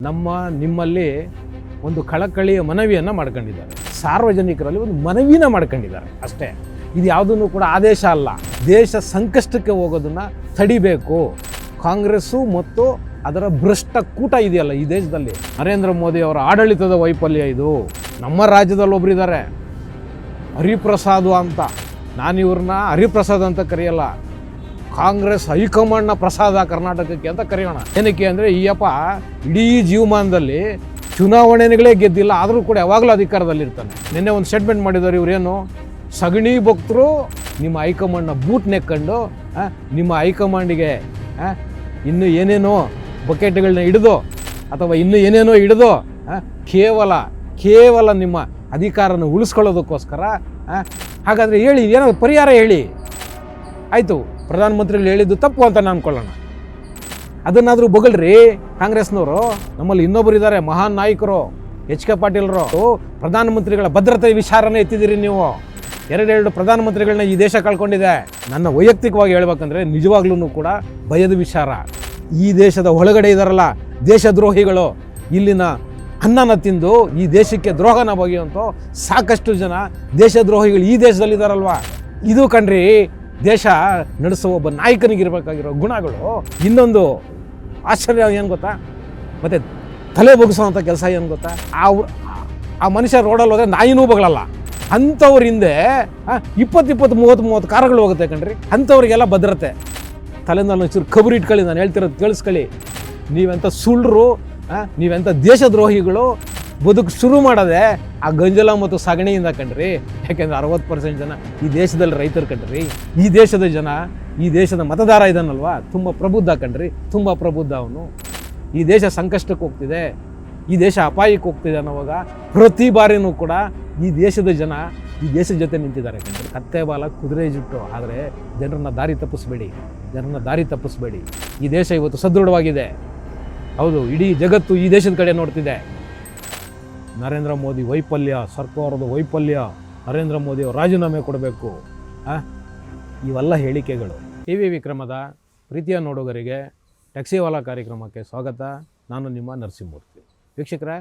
ನಿಮ್ಮಲ್ಲಿ ಒಂದು ಕಳಕಳಿಯ ಮನವಿಯನ್ನು ಮಾಡ್ಕೊಂಡಿದ್ದಾರೆ. ಸಾರ್ವಜನಿಕರಲ್ಲಿ ಒಂದು ಮನವಿನ ಮಾಡ್ಕೊಂಡಿದ್ದಾರೆ ಅಷ್ಟೇ. ಇದು ಯಾವುದನ್ನು ಕೂಡ ಆದೇಶ ಅಲ್ಲ. ದೇಶ ಸಂಕಷ್ಟಕ್ಕೆ ಹೋಗೋದನ್ನು ತಡಿಬೇಕು. ಕಾಂಗ್ರೆಸ್ಸು ಮತ್ತು ಅದರ ಭ್ರಷ್ಟ ಕೂಟ ಇದೆಯಲ್ಲ ಈ ದೇಶದಲ್ಲಿ, ನರೇಂದ್ರ ಮೋದಿ ಅವರ ಆಡಳಿತದ ವೈಫಲ್ಯ ಇದು. ನಮ್ಮ ರಾಜ್ಯದಲ್ಲಿ ಒಬ್ಬರಿದ್ದಾರೆ ಹರಿಪ್ರಸಾದ್ ಅಂತ. ನಾನು ಇವ್ರನ್ನ ಹರಿಪ್ರಸಾದ್ ಅಂತ ಕರೆಯಲ್ಲ, ಕಾಂಗ್ರೆಸ್ ಹೈಕಮಾಂಡ್ನ ಪ್ರಸಾದ ಕರ್ನಾಟಕಕ್ಕೆ ಅಂತ ಕರೆಯೋಣ. ಏನಕ್ಕೆ ಅಂದರೆ ಈಯಪ್ಪ ಇಡೀ ಜೀವಮಾನದಲ್ಲಿ ಚುನಾವಣೆಗಳೇ ಗೆದ್ದಿಲ್ಲ, ಆದರೂ ಕೂಡ ಯಾವಾಗಲೂ ಅಧಿಕಾರದಲ್ಲಿರ್ತಾನೆ. ನಿನ್ನೆ ಒಂದು ಸ್ಟೇಟ್ಮೆಂಟ್ ಮಾಡಿದವರು, ಇವರೇನು ಸಗಣಿ ಭಕ್ತರು ನಿಮ್ಮ ಹೈಕಮಾಂಡ್ನ ಬೂಟ್ ನೆಕ್ಕೊಂಡು ನಿಮ್ಮ ಹೈಕಮಾಂಡಿಗೆ ಇನ್ನು ಏನೇನೋ ಬಕೆಟ್ಗಳನ್ನ ಹಿಡಿದು ಅಥವಾ ಇನ್ನು ಏನೇನೋ ಹಿಡಿದು ಕೇವಲ ನಿಮ್ಮ ಅಧಿಕಾರನ ಉಳಿಸ್ಕೊಳ್ಳೋದಕ್ಕೋಸ್ಕರ. ಹಾಗಾದರೆ ಹೇಳಿ, ಏನೋ ಪರಿಹಾರ ಹೇಳಿ. ಆಯಿತು, ಪ್ರಧಾನಮಂತ್ರಿಗಳು ಹೇಳಿದ್ದು ತಪ್ಪು ಅಂತ ನಾನು ಅನ್ಕೊಳ್ಳೋಣ, ಅದನ್ನಾದರೂ ಬೊಗಳ್ರಿ ಕಾಂಗ್ರೆಸ್ನವರು. ನಮ್ಮಲ್ಲಿ ಇನ್ನೊಬ್ಬರು ಇದ್ದಾರೆ, ಮಹಾನ್ ನಾಯಕರು, HK ಪಾಟೀಲ್ರು. ಪ್ರಧಾನಮಂತ್ರಿಗಳ ಭದ್ರತೆ ವಿಚಾರನೇ ಎತ್ತಿದ್ದೀರಿ ನೀವು. ಎರಡು ಪ್ರಧಾನಮಂತ್ರಿಗಳನ್ನ ಈ ದೇಶ ಕಳ್ಕೊಂಡಿದೆ. ನನ್ನ ವೈಯಕ್ತಿಕವಾಗಿ ಹೇಳ್ಬೇಕಂದ್ರೆ ನಿಜವಾಗ್ಲೂ ಕೂಡ ಭಯದ ವಿಚಾರ. ಈ ದೇಶದ ಒಳಗಡೆ ಇದ್ದಾರಲ್ಲ ದೇಶದ್ರೋಹಿಗಳು, ಇಲ್ಲಿನ ಅನ್ನನ ತಿಂದು ಈ ದೇಶಕ್ಕೆ ದ್ರೋಹನ ಬಗೆಯುವಂಥ ಸಾಕಷ್ಟು ಜನ ದೇಶದ್ರೋಹಿಗಳು ಈ ದೇಶದಲ್ಲಿದ್ದಾರಲ್ವ. ಇದು ಕಣ್ರಿ ದೇಶ ನಡೆಸುವ ಒಬ್ಬ ನಾಯಕನಿಗಿರ್ಬೇಕಾಗಿರೋ ಗುಣಗಳು. ಇನ್ನೊಂದು ಆಶ್ಚರ್ಯ ಏನು ಗೊತ್ತಾ, ಮತ್ತು ತಲೆ ಬಗ್ಸೋವಂಥ ಕೆಲಸ ಏನು ಗೊತ್ತಾ, ಆ ಮನುಷ್ಯ ರೋಡಲ್ಲಿ ಹೋದರೆ ನಾಯಿನೂ ಬಗಳಲ್ಲ. ಅಂಥವ್ರ ಹಿಂದೆ 20-30 ಕಾರುಗಳು ಹೋಗುತ್ತೆ ಕಣ್ರಿ. ಅಂಥವ್ರಿಗೆಲ್ಲ ಭದ್ರತೆ. ತಲೆನಲ್ಲಿ ಒಂಚೂರು ಕಬರಿ ಇಟ್ಕೊಳ್ಳಿ, ನಾನು ಹೇಳ್ತಿರೋದು ಕೇಳಿಸ್ಕೊಳ್ಳಿ. ನೀವೆಂಥ ಸುಳ್ಳರು, ನೀವೆಂಥ ದೇಶದ್ರೋಹಿಗಳು. ಬದುಕು ಶುರು ಮಾಡೋದೆ ಆ ಗಂಜಲ ಮತ್ತು ಸಗಣಿಯಿಂದ ಕಣ್ರಿ. ಯಾಕೆಂದರೆ 60% ಜನ ಈ ದೇಶದಲ್ಲಿ ರೈತರು ಕಣ್ರಿ. ಈ ದೇಶದ ಜನ, ಈ ದೇಶದ ಮತದಾರ ಇದ್ದಾನಲ್ವ, ತುಂಬ ಪ್ರಬುದ್ಧ ಕಣ್ರಿ, ತುಂಬ ಪ್ರಬುದ್ಧ ಅವನು. ಈ ದೇಶ ಸಂಕಷ್ಟಕ್ಕೆ ಹೋಗ್ತಿದೆ, ಈ ದೇಶ ಅಪಾಯಕ್ಕೆ ಹೋಗ್ತಿದೆ ಅನ್ನೋವಾಗ ಪ್ರತಿ ಬಾರಿನೂ ಕೂಡ ಈ ದೇಶದ ಜನ ಈ ದೇಶದ ಜೊತೆ ನಿಂತಿದ್ದಾರೆ ಕಣ್ರಿ. ಕತ್ತೆ ಬಾಲ ಕುದುರೆ ಜುಟ್ಟು. ಆದರೆ ಜನರನ್ನ ದಾರಿ ತಪ್ಪಿಸ್ಬೇಡಿ. ಈ ದೇಶ ಇವತ್ತು ಸದೃಢವಾಗಿದೆ. ಹೌದು, ಇಡೀ ಜಗತ್ತು ಈ ದೇಶದ ಕಡೆ ನೋಡ್ತಿದೆ. ನರೇಂದ್ರ ಮೋದಿ ವೈಫಲ್ಯ, ಸರ್ಕಾರದ ವೈಫಲ್ಯ, ನರೇಂದ್ರ ಮೋದಿ ಅವರು ರಾಜೀನಾಮೆ ಕೊಡಬೇಕು, ಇವೆಲ್ಲ ಹೇಳಿಕೆಗಳು. TV ವಿಕ್ರಮದ ಪ್ರೀತಿಯ ನೋಡುಗರಿಗೆ ಟ್ಯಾಕ್ಸಿವಾಲಾ ಕಾರ್ಯಕ್ರಮಕ್ಕೆ ಸ್ವಾಗತ. ನಾನು ನಿಮ್ಮ ನರಸಿಂಹಮೂರ್ತಿ. ವೀಕ್ಷಕರೇ,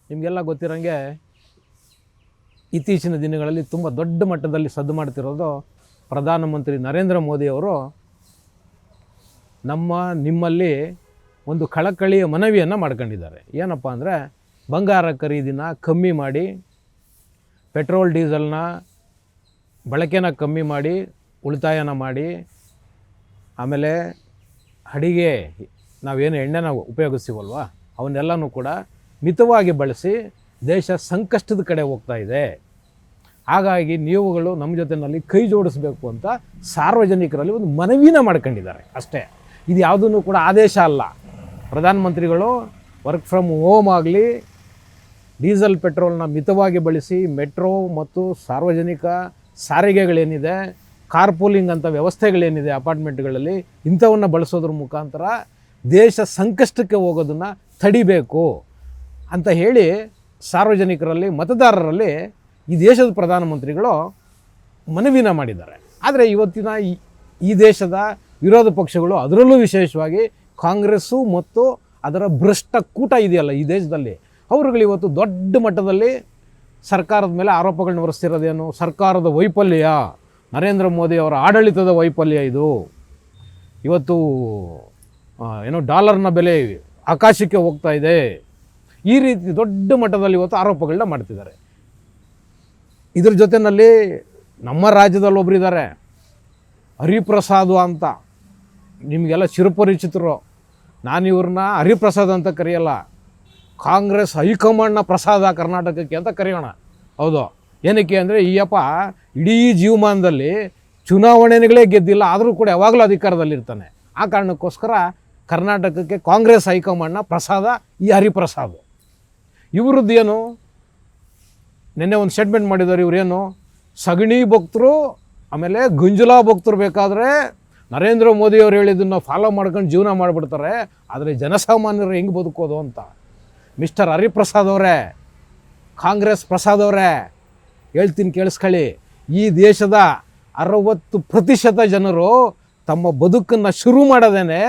ನಿಮಗೆಲ್ಲ ಗೊತ್ತಿರೋಂಗೆ ಇತ್ತೀಚಿನ ದಿನಗಳಲ್ಲಿ ತುಂಬ ದೊಡ್ಡ ಮಟ್ಟದಲ್ಲಿ ಸದ್ದು ಮಾಡ್ತಿರೋದು ಪ್ರಧಾನಮಂತ್ರಿ ನರೇಂದ್ರ ಮೋದಿಯವರು ನಿಮ್ಮಲ್ಲಿ ಒಂದು ಕಳಕಳಿಯ ಮನವಿಯನ್ನು ಮಾಡ್ಕೊಂಡಿದ್ದಾರೆ. ಏನಪ್ಪ ಅಂದರೆ, ಬಂಗಾರ ಖರೀದಿನ ಕಮ್ಮಿ ಮಾಡಿ, ಪೆಟ್ರೋಲ್ ಡೀಸೆಲ್ನ ಬಳಕೆನ ಕಮ್ಮಿ ಮಾಡಿ, ಉಳಿತಾಯನ ಮಾಡಿ, ಆಮೇಲೆ ಅಡಿಗೆ ನಾವೇನು ಎಣ್ಣೆನ ಉಪಯೋಗಿಸ್ತೀವಲ್ವ ಅವನ್ನೆಲ್ಲನೂ ಕೂಡ ಮಿತವಾಗಿ ಬಳಸಿ ದೇಶ ಸಂಕಷ್ಟದ ಕಡೆ ಹೋಗ್ತಾ ಇದೆ. ಹಾಗಾಗಿ ನೀವುಗಳು ನಮ್ಮ ಜೊತೆಯಲ್ಲಿ ಕೈ ಜೋಡಿಸ್ಬೇಕು ಅಂತ ಸಾರ್ವಜನಿಕರಲ್ಲಿ ಒಂದು ಮನವಿನ ಮಾಡ್ಕೊಂಡಿದ್ದಾರೆ ಅಷ್ಟೇ. ಇದು ಯಾವುದನ್ನು ಕೂಡ ಆದೇಶ ಅಲ್ಲ. ಪ್ರಧಾನಮಂತ್ರಿಗಳು ವರ್ಕ್ ಫ್ರಮ್ ಹೋಮ್ ಆಗಲಿ, ಡೀಸೆಲ್ ಪೆಟ್ರೋಲ್ನ ಮಿತವಾಗಿ ಬಳಸಿ, ಮೆಟ್ರೋ ಮತ್ತು ಸಾರ್ವಜನಿಕ ಸಾರಿಗೆಗಳೇನಿದೆ, ಕಾರ್ಪೂಲಿಂಗ್ ಅಂತ ವ್ಯವಸ್ಥೆಗಳೇನಿದೆ ಅಪಾರ್ಟ್ಮೆಂಟ್ಗಳಲ್ಲಿ, ಇಂಥವನ್ನು ಬಳಸೋದ್ರ ಮುಖಾಂತರ ದೇಶ ಸಂಕಷ್ಟಕ್ಕೆ ಹೋಗೋದನ್ನು ತಡಿಬೇಕು ಅಂತ ಹೇಳಿ ಸಾರ್ವಜನಿಕರಲ್ಲಿ, ಮತದಾರರಲ್ಲಿ ಈ ದೇಶದ ಪ್ರಧಾನಮಂತ್ರಿಗಳು ಮನವಿನ ಮಾಡಿದ್ದಾರೆ. ಆದರೆ ಇವತ್ತಿನ ಈ ದೇಶದ ವಿರೋಧ ಪಕ್ಷಗಳು, ಅದರಲ್ಲೂ ವಿಶೇಷವಾಗಿ ಕಾಂಗ್ರೆಸ್ಸು ಮತ್ತು ಅದರ ಭ್ರಷ್ಟ ಕೂಟ ಇದೆಯಲ್ಲ ಈ ದೇಶದಲ್ಲಿ, ಅವರುಗಳು ಇವತ್ತು ದೊಡ್ಡ ಮಟ್ಟದಲ್ಲಿ ಸರ್ಕಾರದ ಮೇಲೆ ಆರೋಪಗಳನ್ನ ಹೊರಿಸ್ತಿರೋದೇನು, ಸರ್ಕಾರದ ವೈಫಲ್ಯ, ನರೇಂದ್ರ ಮೋದಿ ಅವರ ಆಡಳಿತದ ವೈಫಲ್ಯ ಇದು. ಇವತ್ತು ಡಾಲರ್ನ ಬೆಲೆ ಆಕಾಶಕ್ಕೆ ಹೋಗ್ತಾ ಇದೆ, ಈ ರೀತಿ ದೊಡ್ಡ ಮಟ್ಟದಲ್ಲಿ ಇವತ್ತು ಆರೋಪಗಳನ್ನ ಮಾಡ್ತಿದ್ದಾರೆ. ಇದ್ರ ಜೊತೆಯಲ್ಲಿ ನಮ್ಮ ರಾಜ್ಯದಲ್ಲಿ ಒಬ್ಬರಿದ್ದಾರೆ ಹರಿಪ್ರಸಾದ್ ಅಂತ. ನಿಮಗೆಲ್ಲ ಚಿರಪರಿಚಿತರು. ನಾನು ಇವ್ರನ್ನ ಹರಿಪ್ರಸಾದ್ ಅಂತ ಕರೆಯಲ್ಲ, ಕಾಂಗ್ರೆಸ್ ಹೈಕಮಾಂಡ್ನ ಪ್ರಸಾದ ಕರ್ನಾಟಕಕ್ಕೆ ಅಂತ ಕರೆಯೋಣ. ಹೌದು, ಏನಕ್ಕೆ ಅಂದರೆ ಈಯಪ್ಪ ಇಡೀ ಜೀವಮಾನದಲ್ಲಿ ಚುನಾವಣೆಗಳೇ ಗೆದ್ದಿಲ್ಲ, ಆದರೂ ಕೂಡ ಯಾವಾಗಲೂ ಅಧಿಕಾರದಲ್ಲಿರ್ತಾನೆ. ಆ ಕಾರಣಕ್ಕೋಸ್ಕರ ಕರ್ನಾಟಕಕ್ಕೆ ಕಾಂಗ್ರೆಸ್ ಹೈಕಮಾಂಡ್ನ ಪ್ರಸಾದ ಈ ಹರಿಪ್ರಸಾದ್. ಇವ್ರದ್ದು ಏನು, ನಿನ್ನೆ ಒಂದು ಸ್ಟೇಟ್ಮೆಂಟ್ ಮಾಡಿದ್ದಾರೆ, ಇವರೇನು ಸಗಣಿ ಭಕ್ತರು ಆಮೇಲೆ ಗಂಜಲ ಭಕ್ತರು ಬೇಕಾದರೆ ನರೇಂದ್ರ ಮೋದಿಯವರು ಹೇಳಿದ್ದನ್ನು ಫಾಲೋ ಮಾಡ್ಕೊಂಡು ಜೀವನ ಮಾಡಿಬಿಡ್ತಾರೆ, ಆದರೆ ಜನಸಾಮಾನ್ಯರು ಹೆಂಗೆ ಬದುಕೋದು ಅಂತ. ಮಿಸ್ಟರ್ ಹರಿಪ್ರಸಾದ್ ಅವರೇ, ಕಾಂಗ್ರೆಸ್ ಪ್ರಸಾದ್ ಅವರೇ, ಹೇಳ್ತೀನಿ ಕೇಳಿಸ್ಕೊಳ್ಳಿ. ಈ ದೇಶದ 60% ಜನರು ತಮ್ಮ ಬದುಕನ್ನು ಶುರು ಮಾಡೋದೇನೆ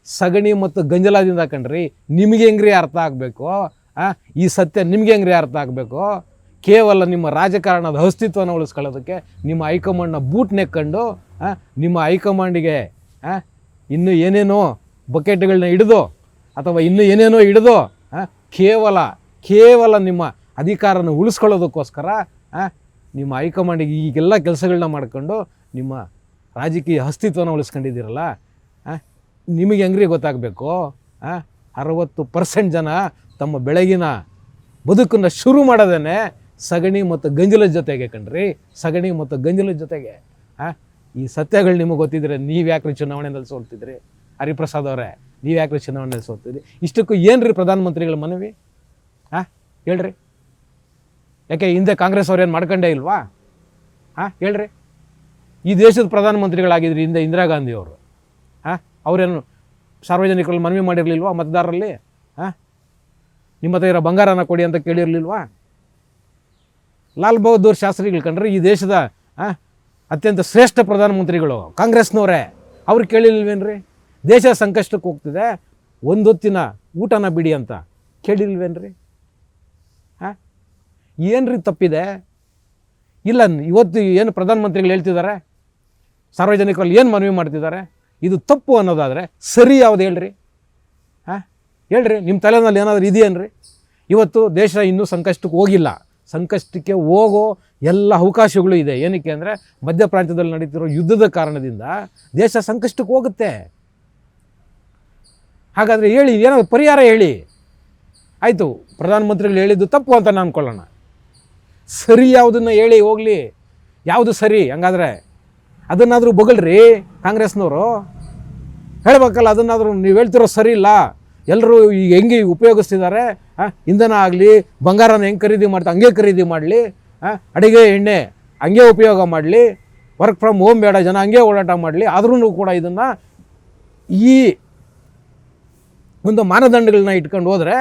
ಸಗಣಿ ಮತ್ತು ಗಂಜಲದಿಂದ ಕಣ್ರಿ. ನಿಮಗೆ ಹೆಂಗ್ರಿ ಅರ್ಥ ಆಗಬೇಕು? ಈ ಸತ್ಯ ನಿಮಗೆ ಹೆಂಗ್ರಿ ಅರ್ಥ ಆಗಬೇಕು? ಕೇವಲ ನಿಮ್ಮ ರಾಜಕಾರಣದ ಅಸ್ತಿತ್ವನ ಉಳಿಸ್ಕೊಳ್ಳೋದಕ್ಕೆ ನಿಮ್ಮ ಹೈಕಮಾಂಡ್ನ ಬೂಟ್ ನೆಕ್ಕೊಂಡು ನಿಮ್ಮ ಹೈಕಮಾಂಡಿಗೆ ಇನ್ನೂ ಏನೇನೋ ಬಕೆಟ್ಗಳನ್ನ ಹಿಡಿದು ಅಥವಾ ಇನ್ನೂ ಏನೇನೋ ಹಿಡಿದು ಕೇವಲ ನಿಮ್ಮ ಅಧಿಕಾರನ ಉಳಿಸ್ಕೊಳ್ಳೋದಕ್ಕೋಸ್ಕರ ನಿಮ್ಮ ಹೈಕಮಾಂಡಿಗೆ ಈಗೆಲ್ಲ ಕೆಲಸಗಳನ್ನ ಮಾಡ್ಕೊಂಡು ನಿಮ್ಮ ರಾಜಕೀಯ ಅಸ್ತಿತ್ವನ ಉಳಿಸ್ಕೊಂಡಿದ್ದೀರಲ್ಲ, ನಿಮಗೆ ಹೆಂಗ್ರಿ ಗೊತ್ತಾಗಬೇಕು? 60% ಜನ ತಮ್ಮ ಬೆಳಗಿನ ಬದುಕನ್ನು ಶುರು ಮಾಡೋದೇ ಸಗಣಿ ಮತ್ತು ಗಂಜಲದ ಜೊತೆಗೆ ಕಣ್ರಿ, ಸಗಣಿ ಮತ್ತು ಗಂಜಲದ ಜೊತೆಗೆ. ಈ ಸತ್ಯಗಳು ನಿಮಗೆ ಗೊತ್ತಿದ್ರೆ ನೀವು ಯಾಕ್ರಿ ಚುನಾವಣೆಯಲ್ಲಿ ಸೋಲ್ತಿದ್ರಿ? ಹರಿಪ್ರಸಾದ್ ಅವರೇ, ನೀವು ಯಾಕ್ರಿ ಚುನಾವಣೆಯಲ್ಲಿ ಸೋಲ್ತಿದ್ರಿ? ಇಷ್ಟಕ್ಕೂ ಏನು ರೀ ಪ್ರಧಾನಮಂತ್ರಿಗಳ ಮನವಿ? ಹೇಳ್ರಿ, ಯಾಕೆ ಹಿಂದೆ ಕಾಂಗ್ರೆಸ್ ಅವ್ರೇನು ಮಾಡ್ಕೊಂಡೇ ಇಲ್ವಾ? ಹೇಳ್ರಿ, ಈ ದೇಶದ ಪ್ರಧಾನಮಂತ್ರಿಗಳಾಗಿದ್ರಿ ಹಿಂದೆ ಇಂದಿರಾ ಗಾಂಧಿ ಅವರು. ಅವರೇನು ಸಾರ್ವಜನಿಕರಲ್ಲಿ ಮನವಿ ಮಾಡಿರಲಿಲ್ವಾ? ಮತದಾರರಲ್ಲಿ ನಿಮ್ಮ ಹತ್ರ ಇರೋ ಬಂಗಾರನ ಕೊಡಿ ಅಂತ ಕೇಳಿರಲಿಲ್ವಾ? ಲಾಲ್ ಬಹದ್ದೂರ್ ಶಾಸ್ತ್ರಿಗಳು ಕಂಡ್ರೆ ಈ ದೇಶದ ಅತ್ಯಂತ ಶ್ರೇಷ್ಠ ಪ್ರಧಾನಮಂತ್ರಿಗಳು ಕಾಂಗ್ರೆಸ್ನವರೇ, ಅವ್ರು ಕೇಳಿಲ್ವೇನ್ರಿ? ದೇಶ ಸಂಕಷ್ಟಕ್ಕೆ ಹೋಗ್ತಿದೆ, ಒಂದೊತ್ತಿನ ಊಟನ ಬಿಡಿ ಅಂತ ಕೇಳಿಲ್ವೇನ್ರಿ? ಏನ್ರಿ ತಪ್ಪಿದೆ? ಇಲ್ಲ, ಇವತ್ತು ಏನು ಪ್ರಧಾನಮಂತ್ರಿಗಳು ಹೇಳ್ತಿದ್ದಾರೆ, ಸಾರ್ವಜನಿಕರಲ್ಲಿ ಏನು ಮನವಿ ಮಾಡ್ತಿದ್ದಾರೆ, ಇದು ತಪ್ಪು ಅನ್ನೋದಾದರೆ ಸರಿ ಯಾವುದು ಹೇಳ್ರಿ? ಹೇಳ್ರಿ, ನಿಮ್ಮ ತಲೆನಲ್ಲಿ ಏನಾದರೂ ಇದೆಯೇನ್ರಿ? ಇವತ್ತು ದೇಶ ಇನ್ನೂ ಸಂಕಷ್ಟಕ್ಕೆ ಹೋಗಿಲ್ಲ, ಸಂಕಷ್ಟಕ್ಕೆ ಹೋಗೋ ಎಲ್ಲ ಅವಕಾಶಗಳು ಇದೆ. ಏನಕ್ಕೆ ಅಂದರೆ ಮಧ್ಯ ಪ್ರಾಂತ್ಯದಲ್ಲಿ ನಡೀತಿರೋ ಯುದ್ಧದ ಕಾರಣದಿಂದ ದೇಶ ಸಂಕಷ್ಟಕ್ಕೆ ಹೋಗುತ್ತೆ. ಹಾಗಾದರೆ ಹೇಳಿ, ಏನಾದರೂ ಪರಿಹಾರ ಹೇಳಿ. ಆಯಿತು, ಪ್ರಧಾನಮಂತ್ರಿಗಳು ಹೇಳಿದ್ದು ತಪ್ಪು ಅಂತ ನಾನು ಅನ್ಕೊಳ್ಳೋಣ, ಸರಿ ಯಾವುದನ್ನು ಹೇಳಿ ಹೋಗಲಿ. ಯಾವುದು ಸರಿ? ಹಂಗಾದರೆ ಅದನ್ನಾದರೂ ಬೊಗಳ್ರಿ ಕಾಂಗ್ರೆಸ್ನವರು, ಹೇಳಬೇಕಲ್ಲ. ಅದನ್ನಾದರೂ ನೀವು ಹೇಳ್ತಿರೋ ಸರಿ ಇಲ್ಲ, ಎಲ್ಲರೂ ಈಗ ಹೆಂಗೆ ಉಪಯೋಗಿಸ್ತಿದ್ದಾರೆ, ಇಂಧನ ಆಗಲಿ ಬಂಗಾರನ ಹೆಂಗೆ ಖರೀದಿ ಮಾಡ್ತಾ ಹಂಗೆ ಖರೀದಿ ಮಾಡಲಿ, ಅಡುಗೆ ಎಣ್ಣೆ ಹಂಗೆ ಉಪಯೋಗ ಮಾಡಲಿ, ವರ್ಕ್ ಫ್ರಮ್ ಹೋಮ್ ಬೇಡ, ಜನ ಹಂಗೆ ಓಡಾಟ ಮಾಡಲಿ. ಆದ್ರೂ ಕೂಡ ಇದನ್ನು ಈ ಒಂದು ಮಾನದಂಡಗಳನ್ನ ಇಟ್ಕೊಂಡು ಹೋದರೆ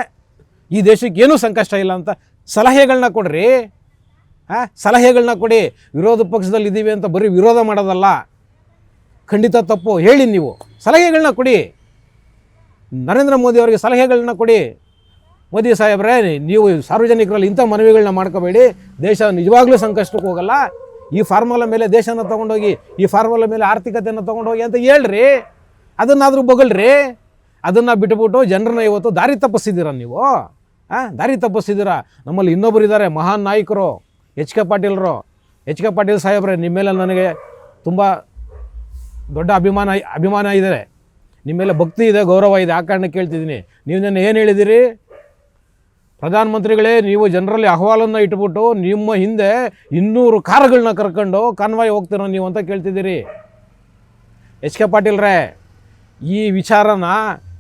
ಈ ದೇಶಕ್ಕೆ ಏನೂ ಸಂಕಷ್ಟ ಇಲ್ಲ ಅಂತ ಸಲಹೆಗಳನ್ನ ಕೊಡ್ರಿ. ಸಲಹೆಗಳನ್ನ ಕೊಡಿ. ವಿರೋಧ ಪಕ್ಷದಲ್ಲಿ ಇದ್ದೀವಿ ಅಂತ ಬರೀ ವಿರೋಧ ಮಾಡೋದಲ್ಲ, ಖಂಡಿತ ತಪ್ಪು. ಹೇಳಿ, ನೀವು ಸಲಹೆಗಳನ್ನ ಕೊಡಿ. ನರೇಂದ್ರ ಮೋದಿ ಅವರಿಗೆ ಸಲಹೆಗಳನ್ನ ಕೊಡಿ. ಮೋದಿ ಸಾಹೇಬ್ರೆ, ನೀವು ಸಾರ್ವಜನಿಕರಲ್ಲಿ ಇಂಥ ಮನವಿಗಳನ್ನ ಮಾಡ್ಕೋಬೇಡಿ, ದೇಶ ನಿಜವಾಗ್ಲೂ ಸಂಕಷ್ಟಕ್ಕೆ ಹೋಗಲ್ಲ. ಈ ಫಾರ್ಮುಲಾ ಮೇಲೆ ದೇಶನ ತೊಗೊಂಡೋಗಿ, ಈ ಫಾರ್ಮುಲಾ ಮೇಲೆ ಆರ್ಥಿಕತೆಯನ್ನು ತೊಗೊಂಡೋಗಿ ಅಂತ ಹೇಳ್ರಿ. ಅದನ್ನಾದರೂ ಬೊಗಳ್ರಿ. ಅದನ್ನು ಬಿಟ್ಬಿಟ್ಟು ಜನರನ್ನ ಇವತ್ತು ದಾರಿ ತಪ್ಪಿಸಿದ್ದೀರ ನೀವು. ದಾರಿ ತಪ್ಪಿಸಿದ್ದೀರ. ನಮ್ಮಲ್ಲಿ ಇನ್ನೊಬ್ಬರು ಇದ್ದಾರೆ, ಮಹಾನ್ ನಾಯಕರು, ಎಚ್ ಕೆ ಪಾಟೀಲ್ ಸಾಹೇಬ್ರೆ, ನಿಮ್ಮ ಮೇಲೆ ನನಗೆ ತುಂಬ ದೊಡ್ಡ ಅಭಿಮಾನ ಇದೆ, ನಿಮ್ಮ ಮೇಲೆ ಭಕ್ತಿ ಇದೆ, ಗೌರವ ಇದೆ. ಆ ಕಾರಣಕ್ಕೆ ಕೇಳ್ತಿದ್ದೀನಿ. ನೀವು ನನ್ನ ಏನು ಹೇಳಿದ್ದೀರಿ? ಪ್ರಧಾನಮಂತ್ರಿಗಳೇ, ನೀವು ಜನರಲ್ಲಿ ಅಹವಾಲನ್ನು ಇಟ್ಬಿಟ್ಟು ನಿಮ್ಮ ಹಿಂದೆ 200 ಕಾರುಗಳನ್ನ ಕರ್ಕೊಂಡು ಕಾನ್ವಾಯ್ ಹೋಗ್ತೀರ ನೀವು ಅಂತ ಕೇಳ್ತಿದ್ದೀರಿ. ಎಚ್ ಕೆ ಪಾಟೀಲ್ರೇ, ಈ ವಿಚಾರನ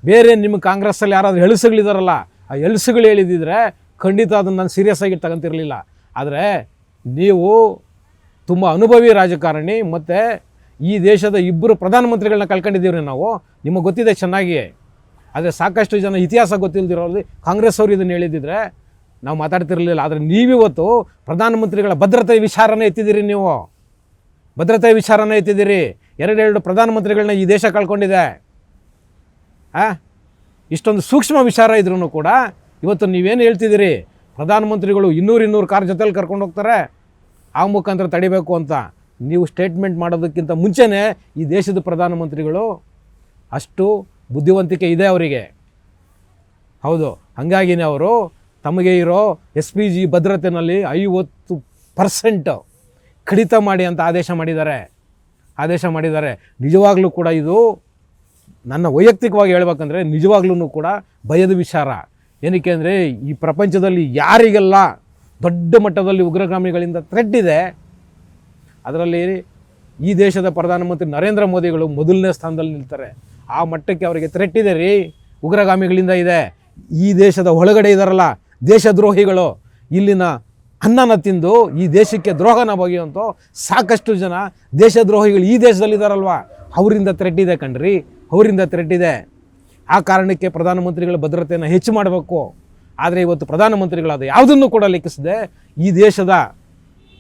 ಬೇರೆ ನಿಮ್ಮ ಕಾಂಗ್ರೆಸ್ಸಲ್ಲಿ ಯಾರಾದರೂ ಎಳಸುಗಳಿದಾರಲ್ಲ, ಆ ಎಳಸುಗಳು ಹೇಳಿದ್ದಿದ್ರೆ ಖಂಡಿತ ಅದನ್ನು ನಾನು ಸೀರಿಯಸ್ ಆಗಿ ತಗೊಂತಿರಲಿಲ್ಲ. ಆದರೆ ನೀವು ತುಂಬ ಅನುಭವಿ ರಾಜಕಾರಣಿ, ಮತ್ತು ಈ ದೇಶದ 2 ಪ್ರಧಾನಮಂತ್ರಿಗಳನ್ನ ಕಳ್ಕೊಂಡಿದ್ದೀವ್ರಿ ನಾವು, ನಿಮಗೆ ಗೊತ್ತಿದೆ ಚೆನ್ನಾಗಿ. ಆದರೆ ಸಾಕಷ್ಟು ಜನ ಇತಿಹಾಸ ಗೊತ್ತಿಲ್ಲದಿರೋಲ್ಲಿ ಕಾಂಗ್ರೆಸ್ ಅವರು ಇದನ್ನು ಹೇಳಿದ್ದಿದ್ರೆ ನಾವು ಮಾತಾಡ್ತಿರಲಿಲ್ಲ. ಆದರೆ ನೀವಿವತ್ತು ಪ್ರಧಾನಮಂತ್ರಿಗಳ ಭದ್ರತೆ ವಿಚಾರನೇ ಎತ್ತಿದ್ದೀರಿ. ನೀವು ಭದ್ರತೆ ವಿಚಾರನೇ ಎತ್ತಿದ್ದೀರಿ. 2 ಪ್ರಧಾನಮಂತ್ರಿಗಳನ್ನ ಈ ದೇಶ ಕಳ್ಕೊಂಡಿದೆ. ಇಷ್ಟೊಂದು ಸೂಕ್ಷ್ಮ ವಿಚಾರ ಇದ್ರೂ ಕೂಡ ಇವತ್ತು ನೀವೇನು ಹೇಳ್ತಿದ್ದೀರಿ, ಪ್ರಧಾನಮಂತ್ರಿಗಳು 200 ಕಾರ್ ಜೊತೆಲಿ ಕರ್ಕೊಂಡು ಹೋಗ್ತಾರೆ, ಆ ಮುಖಾಂತರ ತಡಿಬೇಕು ಅಂತ ನೀವು ಸ್ಟೇಟ್ಮೆಂಟ್ ಮಾಡೋದಕ್ಕಿಂತ ಮುಂಚೆನೇ ಈ ದೇಶದ ಪ್ರಧಾನಮಂತ್ರಿಗಳು ಅಷ್ಟು ಬುದ್ಧಿವಂತಿಕೆ ಇದೆ ಅವರಿಗೆ. ಹೌದು, ಹಾಗಾಗಿನೇ ಅವರು ತಮಗೆ ಇರೋ SPG ಭದ್ರತೆಯಲ್ಲಿ 50% ಕಡಿತ ಮಾಡಿ ಅಂತ ಆದೇಶ ಮಾಡಿದ್ದಾರೆ. ನಿಜವಾಗ್ಲೂ ಕೂಡ ಇದು ನನ್ನ ವೈಯಕ್ತಿಕವಾಗಿ ಹೇಳ್ಬೇಕಂದ್ರೆ ನಿಜವಾಗ್ಲೂ ಕೂಡ ಭಯದ ವಿಚಾರ. ಏನಕ್ಕೆ ಅಂದರೆ ಈ ಪ್ರಪಂಚದಲ್ಲಿ ಯಾರಿಗೆಲ್ಲ ದೊಡ್ಡ ಮಟ್ಟದಲ್ಲಿ ಉಗ್ರಗಾಮಿಗಳಿಂದ ಥ್ರೆಟ್ ಇದೆ, ಅದರಲ್ಲಿ ಈ ದೇಶದ ಪ್ರಧಾನಮಂತ್ರಿ ನರೇಂದ್ರ ಮೋದಿಗಳು ಮೊದಲನೇ ಸ್ಥಾನದಲ್ಲಿ ನಿಲ್ತಾರೆ. ಆ ಮಟ್ಟಕ್ಕೆ ಅವರಿಗೆ ಥ್ರೆಟ್ ಇದೆ ರೀ, ಉಗ್ರಗಾಮಿಗಳಿಂದ ಇದೆ. ಈ ದೇಶದ ಒಳಗಡೆ ಇದ್ದಾರಲ್ಲ ದೇಶದ್ರೋಹಿಗಳು, ಇಲ್ಲಿನ ಅನ್ನನ ತಿಂದು ಈ ದೇಶಕ್ಕೆ ದ್ರೋಹನ ಬಗೆಯುವಂಥ ಸಾಕಷ್ಟು ಜನ ದೇಶದ್ರೋಹಿಗಳು ಈ ದೇಶದಲ್ಲಿದ್ದಾರಲ್ವ, ಅವರಿಂದ ಥ್ರೆಟ್ ಇದೆ ಕಣ್ರಿ, ಅವರಿಂದ ಥ್ರೆಟ್ ಇದೆ. ಆ ಕಾರಣಕ್ಕೆ ಪ್ರಧಾನಮಂತ್ರಿಗಳ ಭದ್ರತೆಯನ್ನು ಹೆಚ್ಚು ಮಾಡಬೇಕು. ಆದರೆ ಇವತ್ತು ಪ್ರಧಾನಮಂತ್ರಿಗಳಾದ ಯಾವುದನ್ನು ಕೂಡ ಲೆಕ್ಕಿಸದೆ ಈ ದೇಶದ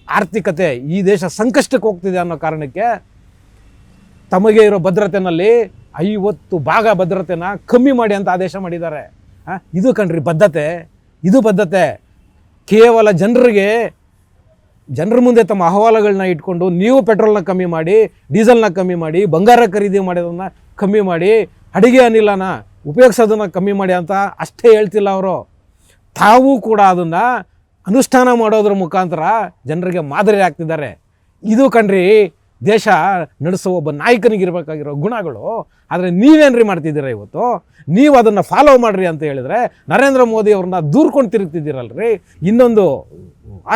ಆರ್ಥಿಕತೆ, ಈ ದೇಶ ಸಂಕಷ್ಟಕ್ಕೆ ಹೋಗ್ತಿದೆ ಅನ್ನೋ ಕಾರಣಕ್ಕೆ ತಮಗೆ ಇರೋ ಭದ್ರತೆಯಲ್ಲಿ 50 ಭಾಗ ಭದ್ರತೆನ ಕಮ್ಮಿ ಮಾಡಿ ಅಂತ ಆದೇಶ ಮಾಡಿದ್ದಾರೆ. ಇದು ಕಣ್ರಿ ಬದ್ಧತೆ, ಇದು ಬದ್ಧತೆ. ಕೇವಲ ಜನರ ಮುಂದೆ ತಮ್ಮ ಅಹವಾಲುಗಳನ್ನ ಇಟ್ಕೊಂಡು ನೀವು ಪೆಟ್ರೋಲ್ನ ಕಮ್ಮಿ ಮಾಡಿ, ಡೀಸೆಲ್ನ ಕಮ್ಮಿ ಮಾಡಿ, ಬಂಗಾರ ಖರೀದಿ ಮಾಡೋದನ್ನು ಕಮ್ಮಿ ಮಾಡಿ, ಅಡುಗೆ ಅನಿಲನ ಉಪಯೋಗಿಸೋದನ್ನು ಕಮ್ಮಿ ಮಾಡಿ ಅಂತ ಅಷ್ಟೇ ಹೇಳ್ತಿಲ್ಲ ಅವರು. ತಾವು ಕೂಡ ಅದನ್ನು ಅನುಷ್ಠಾನ ಮಾಡೋದ್ರ ಮುಖಾಂತರ ಜನರಿಗೆ ಮಾದರಿ ಆಗ್ತಿದ್ದಾರೆ. ಇದು ಕಣ್ರಿ ದೇಶ ನಡೆಸೋ ಒಬ್ಬ ನಾಯಕನಿಗಿರ್ಬೇಕಾಗಿರೋ ಗುಣಗಳು. ಆದರೆ ನೀವೇನ್ರಿ ಮಾಡ್ತಿದ್ದೀರ ಇವತ್ತು? ನೀವು ಅದನ್ನು ಫಾಲೋ ಮಾಡಿರಿ ಅಂತ ಹೇಳಿದ್ರೆ ನರೇಂದ್ರ ಮೋದಿ ಅವ್ರನ್ನ ದೂರ್ಕೊಂಡು ತಿರುಗ್ತಿದ್ದೀರಲ್ರಿ. ಇನ್ನೊಂದು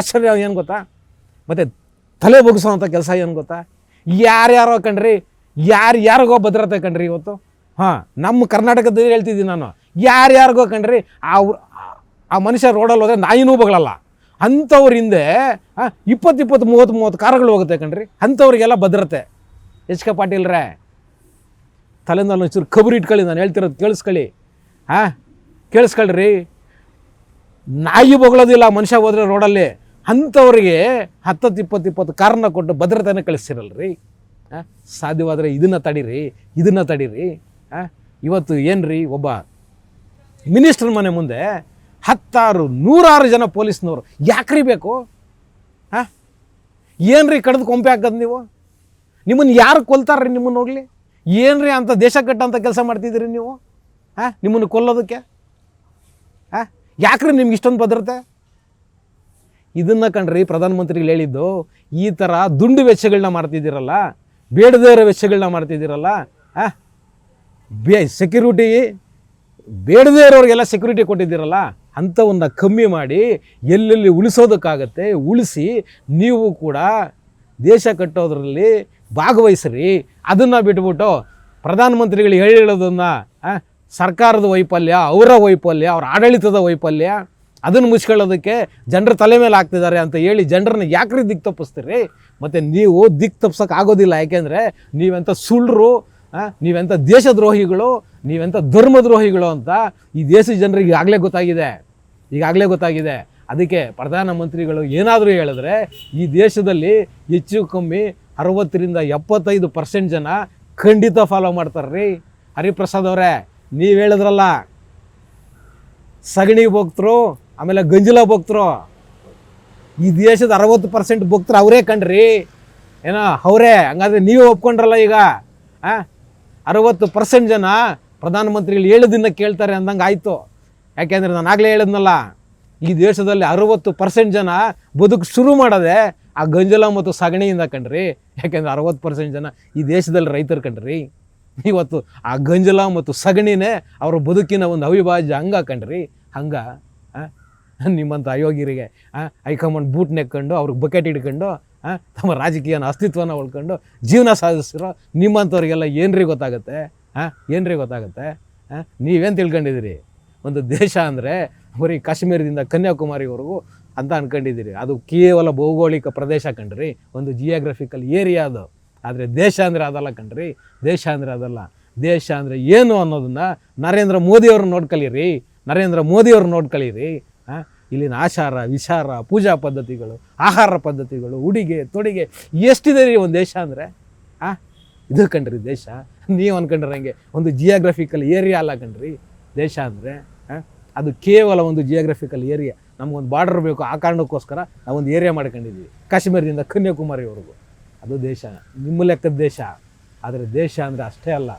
ಆಶ್ಚರ್ಯ ಏನು ಗೊತ್ತಾ? ಮತ್ತು ತಲೆ ಬಗ್ಸೋವಂಥ ಕೆಲಸ ಏನು ಗೊತ್ತಾ? ಯಾರ್ಯಾರೋ ಕಣ್ರಿ, ಯಾರಿಗೋ ಭದ್ರತೆ ಕಣ್ರಿ ಇವತ್ತು. ನಮ್ಮ ಕರ್ನಾಟಕದಲ್ಲಿ ಹೇಳ್ತಿದ್ದೀನಿ ನಾನು, ಯಾರ್ಯಾರಿಗೋ ಕಣ್ರಿ. ಆ ಮನುಷ್ಯ ರೋಡಲ್ಲಿ ಹೋದರೆ ನಾಯಿನೂ ಬಗಳಲ್ಲ. ಅಂಥವ್ರ ಹಿಂದೆ 20-30 ಕಾರುಗಳು ಹೋಗುತ್ತೆ ಕಣ್ರಿ. ಅಂಥವ್ರಿಗೆಲ್ಲ ಭದ್ರತೆ. ಎಚ್ ಕೆ ಪಾಟೀಲ್ರೇ, ತಲೆನಲ್ಲಿ ಒಂಚೂರು ಕಬರಿ ಇಟ್ಕೊಳ್ಳಿ, ನಾನು ಹೇಳ್ತಿರೋದು ಕೇಳಿಸ್ಕೊಳ್ಳಿ. ಕೇಳಿಸ್ಕೊಳ್ರಿ. ನಾಯಿ ಬಗಳೋದಿಲ್ಲ ಮನುಷ್ಯ ಹೋದರೆ ರೋಡಲ್ಲಿ. ಅಂಥವ್ರಿಗೆ 10-20 ಕಾರನ್ನ ಕೊಟ್ಟು ಭದ್ರತೆನ ಕಳಿಸ್ತಿರಲ್ರಿ. ಸಾಧ್ಯವಾದರೆ ಇದನ್ನು ತಡೀರಿ. ಇವತ್ತು ಏನ್ರಿ, ಒಬ್ಬ ಮಿನಿಸ್ಟರ್ ಮನೆ ಮುಂದೆ 100-100 ಜನ ಪೊಲೀಸ್ನವರು ಯಾಕ್ರಿ ಬೇಕು? ಏನ್ರಿ ಕಡ್ದು ಕೊಂಪೆ ಹಾಕೋದು ನೀವು? ನಿಮ್ಮನ್ನು ಯಾರು ಕೊಲ್ತಾರ್ರಿ? ನಿಮ್ಮನ್ನು ಹೋಗ್ಲಿ ಏನ್ರಿ ಅಂತ ದೇಶ ಕಟ್ಟಂಥ ಕೆಲಸ ಮಾಡ್ತಿದ್ದೀರಿ ನೀವು? ನಿಮ್ಮನ್ನು ಕೊಲ್ಲೋದಕ್ಕೆ ಯಾಕ್ರಿ ನಿಮ್ಗೆ ಇಷ್ಟೊಂದು ಭದ್ರತೆ? ಇದನ್ನು ಕಣ್ರಿ ಪ್ರಧಾನಮಂತ್ರಿಗಳು ಹೇಳಿದ್ದು. ಈ ಥರ ದುಂಡು ವೆಚ್ಚಗಳನ್ನ ಮಾಡ್ತಿದ್ದೀರಲ್ಲ, ಬೇಡದೇ ಇರೋ ವೆಚ್ಚಗಳನ್ನ ಮಾಡ್ತಿದ್ದೀರಲ್ಲ, ಸೆಕ್ಯೂರಿಟಿ ಬೇಡದೇ ಇರೋರಿಗೆಲ್ಲ ಸೆಕ್ಯೂರಿಟಿ ಕೊಟ್ಟಿದ್ದೀರಲ್ಲ, ಅಂಥವನ್ನ ಕಮ್ಮಿ ಮಾಡಿ ಎಲ್ಲೆಲ್ಲಿ ಉಳಿಸೋದಕ್ಕಾಗತ್ತೆ ಉಳಿಸಿ ನೀವು ಕೂಡ ದೇಶ ಕಟ್ಟೋದ್ರಲ್ಲಿ ಭಾಗವಹಿಸ್ರಿ. ಅದನ್ನು ಬಿಟ್ಬಿಟ್ಟು ಪ್ರಧಾನಮಂತ್ರಿಗಳು ಹೇಳೋದನ್ನು ಸರ್ಕಾರದ ವೈಫಲ್ಯ, ಅವರ ವೈಫಲ್ಯ, ಅವರ ಆಡಳಿತದ ವೈಫಲ್ಯ, ಅದನ್ನು ಮುಚ್ಕೊಳ್ಳೋದಕ್ಕೆ ಜನರ ತಲೆ ಮೇಲೆ ಹಾಕ್ತಿದ್ದಾರೆ ಅಂತ ಹೇಳಿ ಜನರನ್ನ ಯಾಕ್ರಿ ದಿಕ್ಕು ತಪ್ಪಿಸ್ತೀರಿ? ಮತ್ತು ನೀವು ದಿಕ್ಕು ತಪ್ಸೋಕೆ ಆಗೋದಿಲ್ಲ. ಯಾಕೆಂದರೆ ನೀವೆಂಥ ಸುಳ್ಳರು, ನೀವೆಂಥ ದೇಶದ್ರೋಹಿಗಳು, ನೀವೆಂಥ ಧರ್ಮದ್ರೋಹಿಗಳು ಅಂತ ಈ ದೇಶದ ಜನರಿಗೆ ಈಗಾಗಲೇ ಗೊತ್ತಾಗಿದೆ. ಅದಕ್ಕೆ ಪ್ರಧಾನಮಂತ್ರಿಗಳು ಏನಾದರೂ ಹೇಳಿದ್ರೆ ಈ ದೇಶದಲ್ಲಿ ಹೆಚ್ಚು ಕಮ್ಮಿ 60-75% ಜನ ಖಂಡಿತ ಫಾಲೋ ಮಾಡ್ತಾರ್ರಿ. ಹರಿಪ್ರಸಾದ್ ಅವರೇ, ನೀವು ಹೇಳಿದ್ರಲ್ಲ ಸಗಣಿ ಭಕ್ತರು, ಆಮೇಲೆ ಗಂಜಲ ಭಕ್ತರು, ಈ ದೇಶದ 60% ಭಕ್ತರು ಅವರೇ ಕಣ್ರಿ. ಅವರೇ. ಹಂಗಾದ್ರೆ ನೀವೇ ಒಪ್ಕೊಂಡ್ರಲ್ಲ ಈಗ. 60% ಜನ ಪ್ರಧಾನಮಂತ್ರಿಗಳು ಹೇಳೋದನ್ನ ಕೇಳ್ತಾರೆ ಅಂದಂಗೆ ಆಯಿತು. ಯಾಕೆಂದರೆ ನಾನು ಆಗಲೇ ಹೇಳಿದ್ನಲ್ಲ, ಈ ದೇಶದಲ್ಲಿ 60% ಜನ ಬದುಕು ಶುರು ಮಾಡೋದೆ ಆ ಗಂಜಲ ಮತ್ತು ಸಗಣಿಯಿಂದ ಕಣ್ರಿ. ಯಾಕೆಂದರೆ 60% ಜನ ಈ ದೇಶದಲ್ಲಿ ರೈತರು ಕಣ್ರಿ. ಇವತ್ತು ಆ ಗಂಜಲ ಮತ್ತು ಸಗಣಿನೇ ಅವರ ಬದುಕಿನ ಒಂದು ಅವಿಭಾಜ್ಯ ಅಂಗ ಕಣ್ರಿ. ನಿಮ್ಮಂಥ ಅಯೋಗ್ಯರಿಗೆ ಹೈಕಮಾಂಡ್ ಬೂಟ್ ನೆಕ್ಕೊಂಡು ಅವ್ರಿಗೆ ಬಕೆಟ್ ಹಿಡ್ಕೊಂಡು ತಮ್ಮ ರಾಜಕೀಯನ ಅಸ್ತಿತ್ವನ ಉಳ್ಕೊಂಡು ಜೀವನ ಸಾಧಿಸಿರೋ ನಿಮ್ಮಂಥವ್ರಿಗೆಲ್ಲ ಏನ್ರಿ ಗೊತ್ತಾಗುತ್ತೆ? ನೀವೇನು ತಿಳ್ಕೊಂಡಿದ್ದೀರಿ? ಒಂದು ದೇಶ ಅಂದರೆ ಬರೀ ಕಾಶ್ಮೀರದಿಂದ ಕನ್ಯಾಕುಮಾರಿವರೆಗೂ ಅಂತ ಅಂದ್ಕೊಂಡಿದ್ದೀರಿ. ಅದು ಕೇವಲ ಭೌಗೋಳಿಕ ಪ್ರದೇಶ ಕಣ್ರಿ, ಒಂದು ಜಿಯೋಗ್ರಫಿಕಲ್ ಏರಿಯಾ ಅದು. ಆದರೆ ದೇಶ ಅಂದರೆ ಅದಲ್ಲ ಕಣ್ರಿ. ದೇಶ ಅಂದರೆ ಏನು ಅನ್ನೋದನ್ನು ನರೇಂದ್ರ ಮೋದಿಯವ್ರನ್ನ ನೋಡ್ಕೊಳ್ಳಿರಿ. ಇಲ್ಲಿನ ಆಚಾರ ವಿಚಾರ, ಪೂಜಾ ಪದ್ಧತಿಗಳು, ಆಹಾರ ಪದ್ಧತಿಗಳು, ಉಡುಗೆ ತೊಡುಗೆ ಎಷ್ಟಿದೆ ರೀ ಒಂದು ದೇಶ ಅಂದರೆ. ಇದು ಕಣ್ರಿ ದೇಶ. ನೀವು ಅನ್ಕೊಂಡ್ರಂಗೆ ಒಂದು ಜಿಯೋಗ್ರಫಿಕಲ್ ಏರಿಯಾ ಅಲ್ಲ ಕಣ್ರಿ ದೇಶ ಅಂದರೆ. ಅದು ಕೇವಲ ಒಂದು ಜಿಯೋಗ್ರಫಿಕಲ್ ಏರಿಯಾ. ನಮಗೊಂದು ಬಾರ್ಡರ್ ಬೇಕು, ಆ ಕಾರಣಕ್ಕೋಸ್ಕರ ನಾವೊಂದು ಏರಿಯಾ ಮಾಡ್ಕೊಂಡಿದ್ದೀವಿ, ಕಾಶ್ಮೀರದಿಂದ ಕನ್ಯಾಕುಮಾರಿವರೆಗೂ. ಅದು ದೇಶ, ನಿಮ್ಮ ಲೆಕ್ಕದ ದೇಶ. ಆದರೆ ದೇಶ ಅಂದರೆ ಅಷ್ಟೇ ಅಲ್ಲ.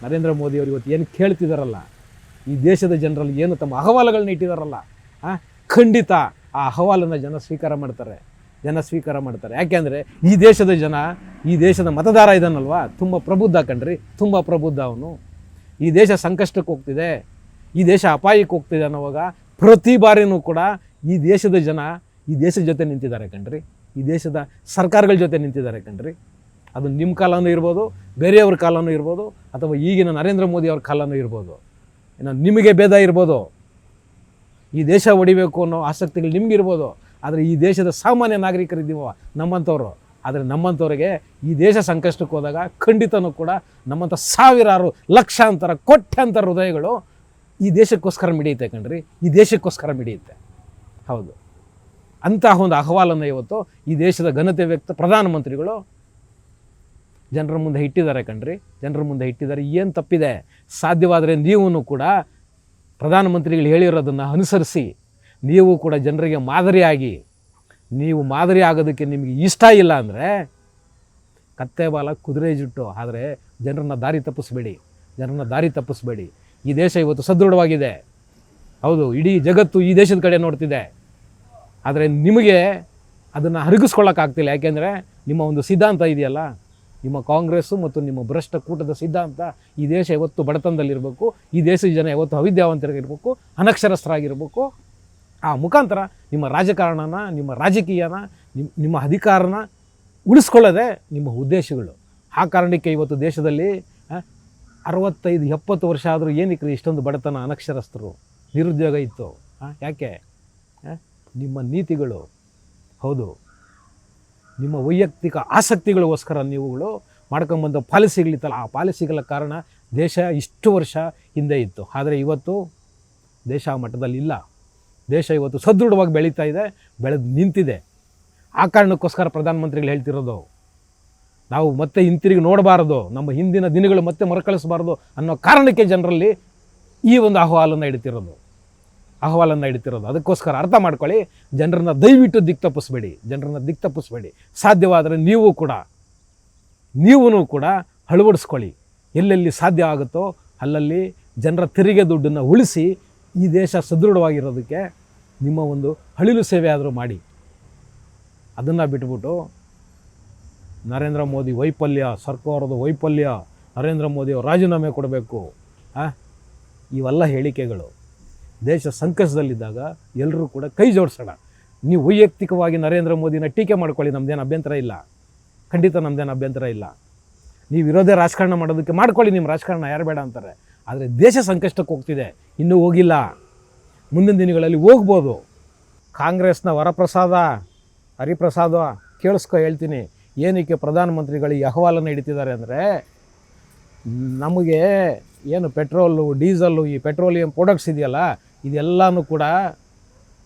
ನರೇಂದ್ರ ಮೋದಿಯವರು ಇವತ್ತು ಏನು ಕೇಳ್ತಿದ್ದಾರಲ್ಲ, ಈ ದೇಶದ ಜನರಲ್ಲಿ ಏನು ತಮ್ಮ ಅಹವಾಲುಗಳನ್ನ ಇಟ್ಟಿದ್ದಾರಲ್ಲ, ಖಂಡಿತ ಆ ಅಹವಾಲನ್ನು ಜನ ಸ್ವೀಕಾರ ಮಾಡ್ತಾರೆ. ಯಾಕೆಂದರೆ ಈ ದೇಶದ ಜನ, ಈ ದೇಶದ ಮತದಾರ ಇದ್ದಾನಲ್ವ, ತುಂಬ ಪ್ರಬುದ್ಧ ಕಣ್ರಿ, ತುಂಬ ಪ್ರಬುದ್ಧ ಅವನು. ಈ ದೇಶ ಸಂಕಷ್ಟಕ್ಕೆ ಹೋಗ್ತಿದೆ, ಈ ದೇಶ ಅಪಾಯಕ್ಕೆ ಹೋಗ್ತಿದೆ ಅನ್ನೋವಾಗ ಪ್ರತಿ ಬಾರಿನೂ ಕೂಡ ಈ ದೇಶದ ಜನ ಈ ದೇಶದ ಜೊತೆ ನಿಂತಿದ್ದಾರೆ ಕಣ್ರಿ. ಈ ದೇಶದ ಸರ್ಕಾರಗಳ ಜೊತೆ ನಿಂತಿದ್ದಾರೆ ಕಣ್ರಿ. ಅದು ನಿಮ್ಮ ಕಾಲನೂ ಇರ್ಬೋದು, ಬೇರೆಯವ್ರ ಕಾಲನೂ ಇರ್ಬೋದು, ಅಥವಾ ಈಗಿನ ನರೇಂದ್ರ ಮೋದಿ ಅವ್ರ ಕಾಲನೂ ಇರ್ಬೋದು. ನಿಮಗೆ ಭೇದ ಇರ್ಬೋದು, ಈ ದೇಶ ಹೊಡಿಬೇಕು ಅನ್ನೋ ಆಸಕ್ತಿಗಳು ನಿಮಗಿರ್ಬೋದು. ಆದರೆ ಈ ದೇಶದ ಸಾಮಾನ್ಯ ನಾಗರಿಕರಿದ್ದೀವ ನಮ್ಮಂಥವ್ರು. ಆದರೆ ನಮ್ಮಂಥವ್ರಿಗೆ ಈ ದೇಶ ಸಂಕಷ್ಟಕ್ಕೆ ಹೋದಾಗ ಖಂಡಿತನೂ ಕೂಡ ನಮ್ಮಂಥ ಸಾವಿರಾರು ಲಕ್ಷಾಂತರ ಕೋಟ್ಯಾಂತರ ಹೃದಯಗಳು ಈ ದೇಶಕ್ಕೋಸ್ಕರ ಮಿಡಿಯುತ್ತೆ ಕಣ್ರಿ. ಈ ದೇಶಕ್ಕೋಸ್ಕರ ಮಿಡಿಯುತ್ತೆ. ಹೌದು, ಅಂತಹ ಒಂದು ಅಹವಾಲನ್ನು ಇವತ್ತು ಈ ದೇಶದ ಘನತೆ ವ್ಯಕ್ತ ಪ್ರಧಾನಮಂತ್ರಿಗಳು ಜನರ ಮುಂದೆ ಇಟ್ಟಿದ್ದಾರೆ ಕಣ್ರಿ, ಜನರ ಮುಂದೆ ಇಟ್ಟಿದ್ದಾರೆ. ಏನು ತಪ್ಪಿದೆ? ಸಾಧ್ಯವಾದರೆ ನೀವೂ ಕೂಡ ಪ್ರಧಾನಮಂತ್ರಿಗಳು ಹೇಳಿರೋದನ್ನು ಅನುಸರಿಸಿ ನೀವು ಕೂಡ ಜನರಿಗೆ ಮಾದರಿಯಾಗಿ, ನೀವು ಮಾದರಿ ಆಗೋದಕ್ಕೆ ನಿಮಗೆ ಇಷ್ಟ ಇಲ್ಲ ಅಂದರೆ ಕತ್ತೆ ಬಾಲ ಕುದುರೆ ಜುಟ್ಟು, ಆದರೆ ಜನರನ್ನ ದಾರಿ ತಪ್ಪಿಸ್ಬೇಡಿ. ಈ ದೇಶ ಇವತ್ತು ಸದೃಢವಾಗಿದೆ. ಹೌದು, ಇಡೀ ಜಗತ್ತು ಈ ದೇಶದ ಕಡೆ ನೋಡ್ತಿದೆ. ಆದರೆ ನಿಮಗೆ ಅದನ್ನು ಅರಗಿಸ್ಕೊಳ್ಳೋಕ್ಕಾಗ್ತಿಲ್ಲ. ಯಾಕೆಂದರೆ ನಿಮ್ಮ ಒಂದು ಸಿದ್ಧಾಂತ ಇದೆಯಲ್ಲ, ನಿಮ್ಮ ಕಾಂಗ್ರೆಸ್ಸು ಮತ್ತು ನಿಮ್ಮ ಭ್ರಷ್ಟ ಕೂಟದ ಸಿದ್ಧಾಂತ, ಈ ದೇಶ ಇವತ್ತು ಬಡತನದಲ್ಲಿರಬೇಕು, ಈ ದೇಶದ ಜನ ಇವತ್ತು ಅವಿದ್ಯಾವಂತರಾಗಿರ್ಬೇಕು, ಅನಕ್ಷರಸ್ಥರಾಗಿರ್ಬೇಕು. ಆ ಮುಖಾಂತರ ನಿಮ್ಮ ರಾಜಕಾರಣನ, ನಿಮ್ಮ ರಾಜಕೀಯನ, ನಿಮ್ಮ ಅಧಿಕಾರನ ಉಳಿಸ್ಕೊಳ್ಳೋದೇ ನಿಮ್ಮ ಉದ್ದೇಶಗಳು. ಆ ಕಾರಣಕ್ಕೆ ಇವತ್ತು ದೇಶದಲ್ಲಿ 65-70 ವರ್ಷ ಆದರೂ ಏನಕ್ಕೆ ಇಷ್ಟೊಂದು ಬಡತನ, ಅನಕ್ಷರಸ್ಥರು, ನಿರುದ್ಯೋಗ ಇತ್ತು? ಯಾಕೆ? ನಿಮ್ಮ ನೀತಿಗಳು, ಹೌದು, ನಿಮ್ಮ ವೈಯಕ್ತಿಕ ಆಸಕ್ತಿಗಳಿಗೋಸ್ಕರ ನೀವುಗಳು ಮಾಡ್ಕೊಂಬಂದ ಪಾಲಿಸಿಗಳಿತ್ತಲ್ಲ, ಆ ಪಾಲಿಸಿಗಳ ಕಾರಣ ದೇಶ ಇಷ್ಟು ವರ್ಷ ಹಿಂದೆ ಇತ್ತು. ಆದರೆ ಇವತ್ತು ದೇಶ ಆ ಮಟ್ಟದಲ್ಲಿ ಇಲ್ಲ. ದೇಶ ಇವತ್ತು ಸದೃಢವಾಗಿ ಬೆಳೀತಾ ಇದೆ, ಬೆಳೆದು ನಿಂತಿದೆ. ಆ ಕಾರಣಕ್ಕೋಸ್ಕರ ಪ್ರಧಾನಮಂತ್ರಿಗಳು ಹೇಳ್ತಿರೋದು, ನಾವು ಮತ್ತೆ ಹಿಂತಿರುಗಿ ನೋಡಬಾರ್ದು, ನಮ್ಮ ಹಿಂದಿನ ದಿನಗಳು ಮತ್ತೆ ಮರುಕಳಿಸಬಾರ್ದು ಅನ್ನೋ ಕಾರಣಕ್ಕೆ ಜನರಲ್ಲಿ ಈ ಒಂದು ಅಹವಾಲನ್ನು ಇಡ್ತಿರೋದು. ಅದಕ್ಕೋಸ್ಕರ ಅರ್ಥ ಮಾಡ್ಕೊಳ್ಳಿ, ಜನರನ್ನ ದಯವಿಟ್ಟು ದಿಕ್ ತಪ್ಪಿಸ್ಬೇಡಿ. ಸಾಧ್ಯವಾದರೆ ನೀವೂ ಕೂಡ ಅಳವಡಿಸ್ಕೊಳ್ಳಿ. ಎಲ್ಲೆಲ್ಲಿ ಸಾಧ್ಯ ಆಗುತ್ತೋ ಅಲ್ಲಲ್ಲಿ ಜನರ ತೆರಿಗೆ ದುಡ್ಡನ್ನು ಉಳಿಸಿ ಈ ದೇಶ ಸದೃಢವಾಗಿರೋದಕ್ಕೆ ನಿಮ್ಮ ಒಂದು ಅಳಿಲು ಸೇವೆ ಆದರೂ ಮಾಡಿ. ಅದನ್ನು ಬಿಟ್ಬಿಟ್ಟು ನರೇಂದ್ರ ಮೋದಿ ವೈಫಲ್ಯ, ಸರ್ಕಾರದ ವೈಫಲ್ಯ, ನರೇಂದ್ರ ಮೋದಿಯವರು ರಾಜೀನಾಮೆ ಕೊಡಬೇಕು, ಇವೆಲ್ಲ ಹೇಳಿಕೆಗಳು. ದೇಶ ಸಂಕಷ್ಟದಲ್ಲಿದ್ದಾಗ ಎಲ್ಲರೂ ಕೂಡ ಕೈ ಜೋಡಿಸೋಣ. ನೀವು ವೈಯಕ್ತಿಕವಾಗಿ ನರೇಂದ್ರ ಮೋದಿನ ಟೀಕೆ ಮಾಡ್ಕೊಳ್ಳಿ, ನಮ್ಮದೇನು ಅಭ್ಯಂತರ ಇಲ್ಲ, ಖಂಡಿತ ನಮ್ಮದೇನು ಅಭ್ಯಂತರ ಇಲ್ಲ. ನೀವು ಇರೋದೇ ರಾಜಕಾರಣ ಮಾಡೋದಕ್ಕೆ ಮಾಡ್ಕೊಳ್ಳಿ, ನಿಮ್ಮ ರಾಜಕಾರಣ ಯಾರು ಬೇಡ ಅಂತಾರೆ. ಆದರೆ ದೇಶ ಸಂಕಷ್ಟಕ್ಕೆ ಹೋಗ್ತಿದೆ, ಇನ್ನೂ ಹೋಗಿಲ್ಲ, ಮುಂದಿನ ದಿನಗಳಲ್ಲಿ ಹೋಗ್ಬೋದು. ಕಾಂಗ್ರೆಸ್ನ ವರಪ್ರಸಾದ, ಹರಿಪ್ರಸಾದ, ಕೇಳಿಸ್ಕೊ ಹೇಳ್ತೀನಿ, ಏನಕ್ಕೆ ಪ್ರಧಾನಮಂತ್ರಿಗಳು ಈ ಅಹವಾಲನ್ನು ಹಿಡಿತಿದ್ದಾರೆ ಅಂದರೆ, ನಮಗೆ ಏನು ಪೆಟ್ರೋಲು, ಡೀಸಲ್ಲು, ಈ ಪೆಟ್ರೋಲಿಯಂ ಪ್ರಾಡಕ್ಟ್ಸ್ ಇದೆಯಲ್ಲ, ಇದೆಲ್ಲನೂ ಕೂಡ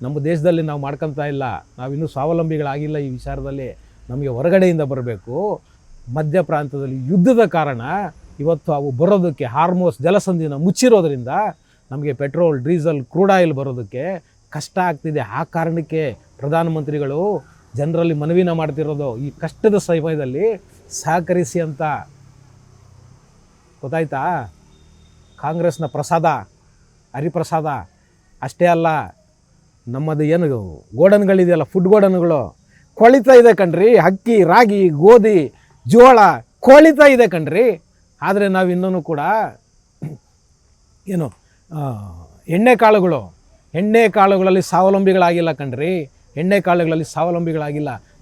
ನಮ್ಮ ದೇಶದಲ್ಲಿ ನಾವು ಮಾಡ್ಕೊತಾ ಇಲ್ಲ. ನಾವಿನ್ನೂ ಸ್ವಾವಲಂಬಿಗಳಾಗಿಲ್ಲ ಈ ವಿಚಾರದಲ್ಲಿ. ನಮಗೆ ಹೊರಗಡೆಯಿಂದ ಬರಬೇಕು. ಮಧ್ಯ ಪ್ರಾಂತ್ಯದಲ್ಲಿ ಯುದ್ಧದ ಕಾರಣ ಇವತ್ತು ಅವು ಬರೋದಕ್ಕೆ ಹಾರ್ಮೋಸ್ ಜಲಸಂಧಿನ ಮುಚ್ಚಿರೋದ್ರಿಂದ ನಮಗೆ ಪೆಟ್ರೋಲ್, ಡೀಸಲ್, ಕ್ರೂಡ್ ಆಯಿಲ್ ಬರೋದಕ್ಕೆ ಕಷ್ಟ ಆಗ್ತಿದೆ. ಆ ಕಾರಣಕ್ಕೆ ಪ್ರಧಾನಮಂತ್ರಿಗಳು ಜನರಲ್ಲಿ ಮನವಿನ ಮಾಡ್ತಿರೋದು, ಈ ಕಷ್ಟದ ಸಮಯದಲ್ಲಿ ಸಹಕರಿಸಿ ಅಂತ. ಗೊತ್ತಾಯ್ತಾ? ಕಾಂಗ್ರೆಸ್ನ ಪ್ರಸಾದ, ಹರಿಪ್ರಸಾದ ಅಷ್ಟೇ ಅಲ್ಲ, ನಮ್ಮದು ಏನು ಗೋಡನ್ಗಳಿದೆಯಲ್ಲ, ಫುಡ್ ಗೋಡನ್ಗಳು ಕೊಳಿತಾ ಇದೆ ಕಣ್ರಿ. ಅಕ್ಕಿ, ರಾಗಿ, ಗೋಧಿ, ಜೋಳ ಕೊಳಿತಾ ಇದೆ ಕಣ್ರಿ. ಆದರೆ ನಾವು ಇನ್ನೂ ಕೂಡ ಏನು ಎಣ್ಣೆಕಾಳುಗಳಲ್ಲಿ ಸ್ವಾವಲಂಬಿಗಳಾಗಿಲ್ಲ ಕಣ್ರಿ.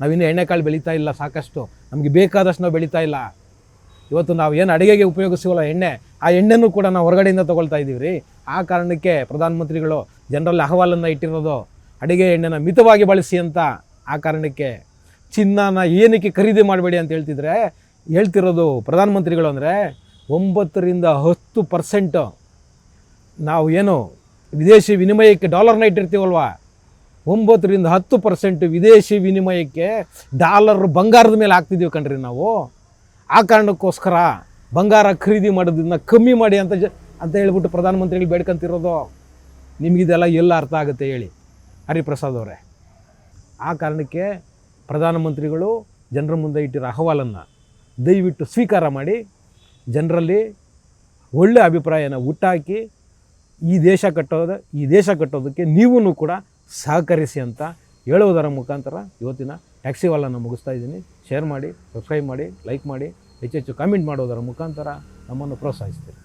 ನಾವಿನ್ನೂ ಎಣ್ಣೆಕಾಳು ಬೆಳೀತಾ ಇಲ್ಲ ಸಾಕಷ್ಟು. ನಮಗೆ ಬೇಕಾದಷ್ಟು ನಾವು ಬೆಳೀತಾ ಇಲ್ಲ. ಇವತ್ತು ನಾವು ಏನು ಅಡುಗೆಗೆ ಉಪಯೋಗಿಸ್ತೀವಲ್ಲ ಎಣ್ಣೆ, ಆ ಎಣ್ಣೆನೂ ಕೂಡ ನಾವು ಹೊರಗಡೆಯಿಂದ ತೊಗೊಳ್ತಾ ಇದ್ದೀವಿ ರೀ. ಆ ಕಾರಣಕ್ಕೆ ಪ್ರಧಾನಮಂತ್ರಿಗಳು ಜನರಲ್ಲಿ ಅಹವಾಲನ್ನು ಇಟ್ಟಿರೋದು, ಅಡುಗೆ ಎಣ್ಣೆನ ಮಿತವಾಗಿ ಬಳಸಿ ಅಂತ. ಆ ಕಾರಣಕ್ಕೆ ಚಿನ್ನನ ಏನಕ್ಕೆ ಖರೀದಿ ಮಾಡಬೇಡಿ ಅಂತ ಹೇಳ್ತಿರೋದು ಪ್ರಧಾನಮಂತ್ರಿಗಳು ಅಂದರೆ, 9-10% ನಾವು ಏನು ವಿದೇಶಿ ವಿನಿಮಯಕ್ಕೆ ಡಾಲರ್ನ ಇಟ್ಟಿರ್ತೀವಲ್ವ, 9-10% ವಿದೇಶಿ ವಿನಿಮಯಕ್ಕೆ ಡಾಲರ್ ಬಂಗಾರದ ಮೇಲೆ ಹಾಕ್ತಿದ್ದೀವಿ ಕಣ್ರಿ ನಾವು. ಆ ಕಾರಣಕ್ಕೋಸ್ಕರ ಬಂಗಾರ ಖರೀದಿ ಮಾಡೋದನ್ನ ಕಮ್ಮಿ ಮಾಡಿ ಅಂತ ಹೇಳ್ಬಿಟ್ಟು ಪ್ರಧಾನಮಂತ್ರಿಗಳು ಬೇಡ್ಕೊಂತಿರೋದು. ನಿಮಗಿದೆಲ್ಲ ಎಲ್ಲ ಅರ್ಥ ಆಗುತ್ತೆ ಹೇಳಿ ಹರಿಪ್ರಸಾದ್ ಅವರೇ? ಆ ಕಾರಣಕ್ಕೆ ಪ್ರಧಾನಮಂತ್ರಿಗಳು ಜನರ ಮುಂದೆ ಇಟ್ಟಿರೋ ಅಹವಾಲನ್ನು ದಯವಿಟ್ಟು ಸ್ವೀಕಾರ ಮಾಡಿ, ಜನರಲ್ಲಿ ಒಳ್ಳೆಯ ಅಭಿಪ್ರಾಯನ ಹುಟ್ಟಾಕಿ ಈ ದೇಶ ಕಟ್ಟೋದಕ್ಕೆ ನೀವೂ ಕೂಡ ಸಹಕರಿಸಿ ಅಂತ ಹೇಳುವುದರ ಮುಖಾಂತರ ಇವತ್ತಿನ ಟ್ಯಾಕ್ಸಿ ವಾಲನ್ನು ಮುಗಿಸ್ತಾ ಇದ್ದೀನಿ. ಶೇರ್ ಮಾಡಿ, ಸಬ್ಸ್ಕ್ರೈಬ್ ಮಾಡಿ, ಲೈಕ್ ಮಾಡಿ, ಹೆಚ್ಚೆಚ್ಚು ಕಾಮೆಂಟ್ ಮಾಡೋದರ ಮುಖಾಂತರ ನಮ್ಮನ್ನು ಪ್ರೋತ್ಸಾಹಿಸ್ತೀರಿ.